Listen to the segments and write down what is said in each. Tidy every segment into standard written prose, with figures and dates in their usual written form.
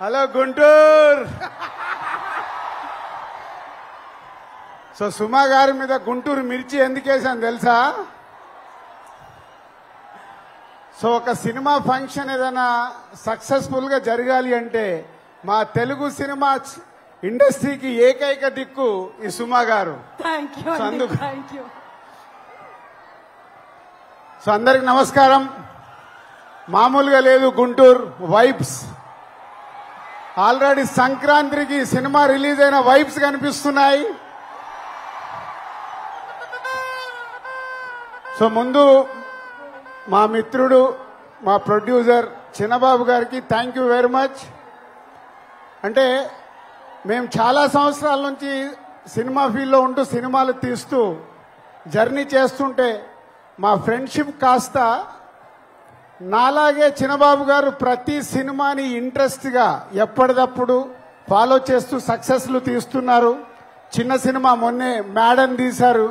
Hello Guntur. So సుమా గారి మీద గుంటూరు మిర్చి ఎందుకు వేసాను తెలుసా? సో ఒక సినిమా ఫంక్షన్ ఏదైనా సక్సెస్ఫుల్ గా జరగాలి అంటే మా తెలుగు సినిమా ఇండస్ట్రీకి ఏకైక దిక్కు ఈ సుమా గారు. సో అందరికి నమస్కారం. మామూలుగా లేదు గుంటూరు వైబ్స్. ఆల్రెడీ సంక్రాంతికి సినిమా రిలీజ్ అయిన వైబ్స్ కనిపిస్తున్నాయి. సో ముందు మా మిత్రుడు మా ప్రొడ్యూసర్ చిన్నబాబు గారికి థ్యాంక్ యూ వెరీ మచ్. అంటే మేము చాలా సంవత్సరాల నుంచి సినిమా ఫీల్డ్లో ఉంటూ సినిమాలు తీస్తూ జర్నీ చేస్తుంటే మా ఫ్రెండ్షిప్ కాస్త నాలాగే చిన్నబాబు గారు ప్రతి సినిమాని ఇంట్రెస్ట్గా ఎప్పటికప్పుడు ఫాలో చేస్తూ సక్సెస్లు తీస్తున్నారు. చిన్న సినిమా మొన్నే మేడన్ తీశారు.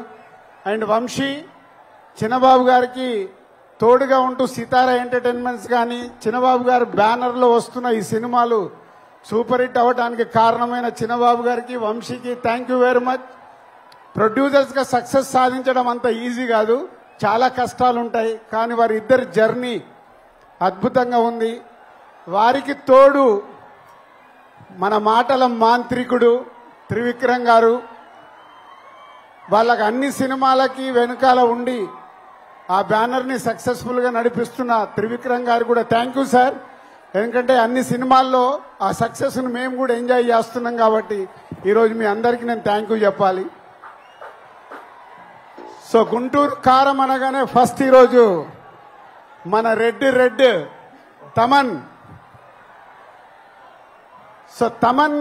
అండ్ వంశీ చిన్నబాబు గారికి తోడుగా ఉంటూ సితారా ఎంటర్టైన్మెంట్స్ కానీ చిన్నబాబు గారు బ్యానర్లో వస్తున్న ఈ సినిమాలు సూపర్ హిట్ అవ్వడానికి కారణమైన చిన్నబాబు గారికి వంశీకి థ్యాంక్ యూ వెరీ మచ్. ప్రొడ్యూసర్స్గా సక్సెస్ సాధించడం అంత ఈజీ కాదు, చాలా కష్టాలు ఉంటాయి. కానీ వారి ఇద్దరి జర్నీ అద్భుతంగా ఉంది. వారికి తోడు మన మాటల మాంత్రికుడు త్రివిక్రమ్ గారు. వాళ్ళకి అన్ని సినిమాలకి వెనుకాల ఉండి ఆ బ్యానర్ని సక్సెస్ఫుల్గా నడిపిస్తున్న త్రివిక్రమ్ గారు కూడా థ్యాంక్ యూ సార్. ఎందుకంటే అన్ని సినిమాల్లో ఆ సక్సెస్ను మేము కూడా ఎంజాయ్ చేస్తున్నాం కాబట్టి ఈరోజు మీ అందరికీ నేను థ్యాంక్ యూ చెప్పాలి. సో గుంటూరు కారం అనగానే ఫస్ట్ ఈరోజు మన red Thaman. So Thaman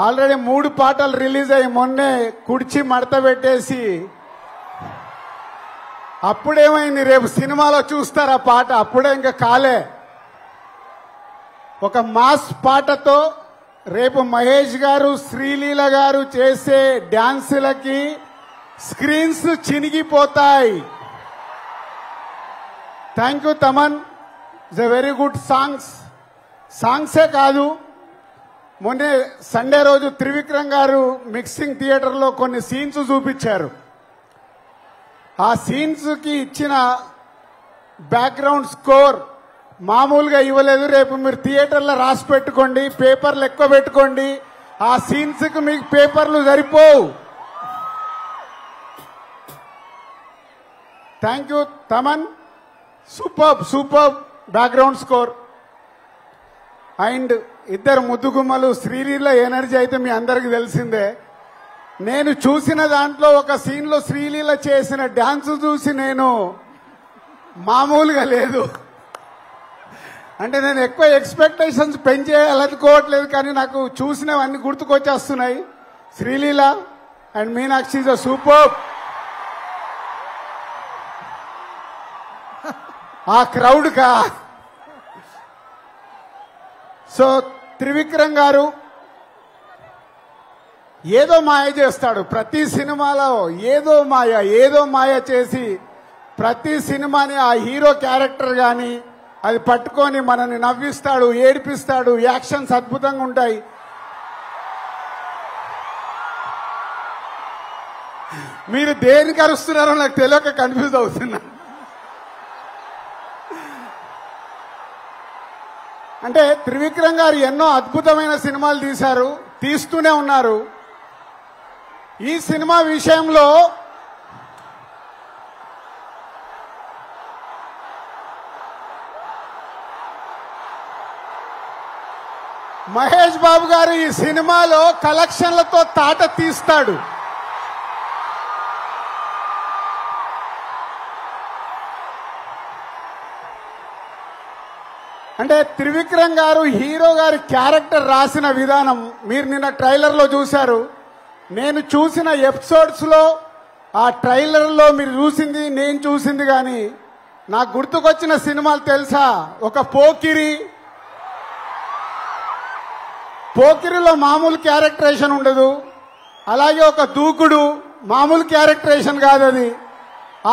already 3 పాటలు రిలీజ్ అయ్యి మొన్నే కుడిచి మడత పెట్టేసి అప్పుడేమైంది, రేపు సినిమాలో చూస్తారు ఆ పాట. అప్పుడే ఇంకా కాలే. ఒక మాస్ పాటతో రేపు మహేష్ గారు శ్రీలీల గారు చేసే డాన్సులకి స్క్రీన్స్ చినిగిపోతాయి. Thank you Thaman. It's a very good సాంగ్సే కాదు, మొన్నే సండే రోజు త్రివిక్రమ్ గారు మిక్సింగ్ థియేటర్లో కొన్ని సీన్స్ చూపించారు. ఆ సీన్స్కి ఇచ్చిన బ్యాక్గ్రౌండ్ స్కోర్ మామూలుగా ఇవ్వలేదు. రేపు మీరు థియేటర్లో రాసి పెట్టుకోండి, పేపర్లు ఎక్కువ పెట్టుకోండి. ఆ సీన్స్కి మీకు పేపర్లు సరిపోవు. Thank you Thaman. Super background score. And ఇద్దరు ముద్దుగుమ్మలు శ్రీలీల ఎనర్జీ అయితే మీ అందరికి తెలిసిందే. నేను చూసిన దాంట్లో ఒక సీన్లో శ్రీలీల చేసిన డాన్స్ చూసి నేను మామూలుగా లేదు. అంటే నేను ఎక్కువ ఎక్స్పెక్టేషన్స్ పెంచేయాలనుకోవట్లేదు, కానీ నాకు చూసినవన్నీ గుర్తుకొచ్చేస్తున్నాయి. Sreeleela and Meenakshi is super. ఆ క్రౌడ్ కా. సో త్రివిక్రమ్ గారు ఏదో మాయ చేస్తాడు ప్రతి సినిమాలో. ఏదో మాయ చేసి ప్రతి సినిమాని ఆ హీరో క్యారెక్టర్ కానీ అది పట్టుకొని మనల్ని నవ్విస్తాడు, ఏడిపిస్తాడు. యాక్షన్స్ అద్భుతంగా ఉంటాయి. మీరు దేనికి అరుస్తున్నారో నాకు తెలియక కన్ఫ్యూజ్ అవుతున్నా. అంటే త్రివిక్రమ్ గారు ఎన్నో అద్భుతమైన సినిమాలు తీస్తూనే ఉన్నారు. ఈ సినిమా విషయంలో మహేష్ బాబు గారు ఈ సినిమాలో కలెక్షన్లతో తాట తీస్తాడు. అంటే త్రివిక్రమ్ గారు హీరో గారి క్యారెక్టర్ రాసిన విధానం మీరు నిన్న ట్రైలర్లో చూశారు. నేను చూసిన ఎపిసోడ్స్లో ఆ ట్రైలర్లో మీరు చూసింది నేను చూసింది కానీ నాకు గుర్తుకొచ్చిన సినిమాలు తెలుసా? ఒక పోకిరిలో మామూలు క్యారెక్టరేషన్ ఉండదు. అలాగే ఒక దూకుడు మామూలు క్యారెక్టరేషన్ కాదు. అది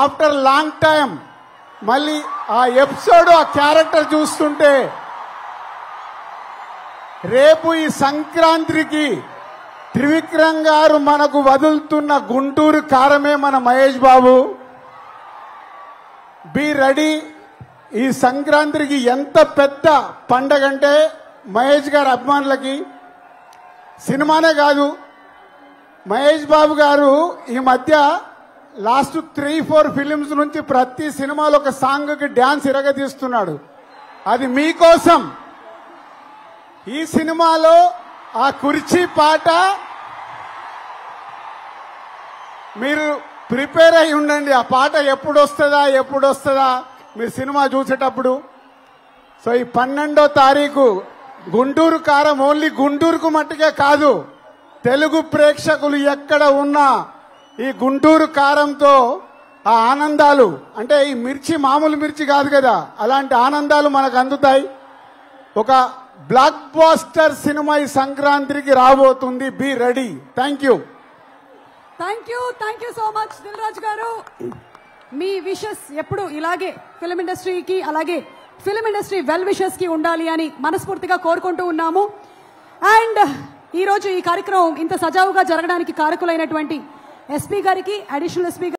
ఆఫ్టర్ లాంగ్ టైం మళ్ళీ ఆ ఎపిసోడ్ ఆ క్యారెక్టర్ చూస్తుంటే రేపు ఈ సంక్రాంతికి త్రివిక్రమ్ గారు మనకు వదులుతున్న గుంటూరు కారమే మన మహేష్ బాబు. Be ready. ఈ సంక్రాంతికి ఎంత పెద్ద పండగ అంటే మహేష్ గారి అభిమానులకి సినిమానే కాదు, మహేష్ బాబు గారు ఈ మధ్య లాస్ట్ 3-4 ఫిలిమ్స్ నుంచి ప్రతి సినిమాలో ఒక సాంగ్కి డ్యాన్స్ ఇరగదీస్తున్నాడు. అది మీకోసం. ఈ సినిమాలో ఆ కుర్చీ పాట మీరు ప్రిపేర్ అయి ఉండండి. ఆ పాట ఎప్పుడు వస్తుందా మీరు సినిమా చూసేటప్పుడు. సో ఈ 12వ తారీఖు గుంటూరు కారం ఓన్లీ గుంటూరుకు మట్టుకే కాదు, తెలుగు ప్రేక్షకులు ఎక్కడ ఉన్నా ఈ గుంటూరు కారంతో ఆ ఆనందాలు, అంటే ఈ మిర్చి మామూలు మిర్చి కాదు కదా, అలాంటి ఆనందాలు మనకు అందుతాయి. ఒక బ్లాక్ బాస్టర్ సినిమా ఈ సంక్రాంతికి రాబోతుంది. Be ready. Thank you so much Dil Raju గారు. మీ విషెస్ ఎప్పుడు ఇలాగే ఫిల్మ్ ఇండస్ట్రీకి, అలాగే ఫిల్మ్ ఇండస్ట్రీ వెల్ విషెస్ కి ఉండాలి అని మనస్ఫూర్తిగా కోరుకుంటూ ఉన్నాము. అండ్ ఈ రోజు ఈ కార్యక్రమం ఇంత సజావుగా జరగడానికి కారకులైనటువంటి ఎస్పీ గారికి, అడిషనల్ ఎస్పీ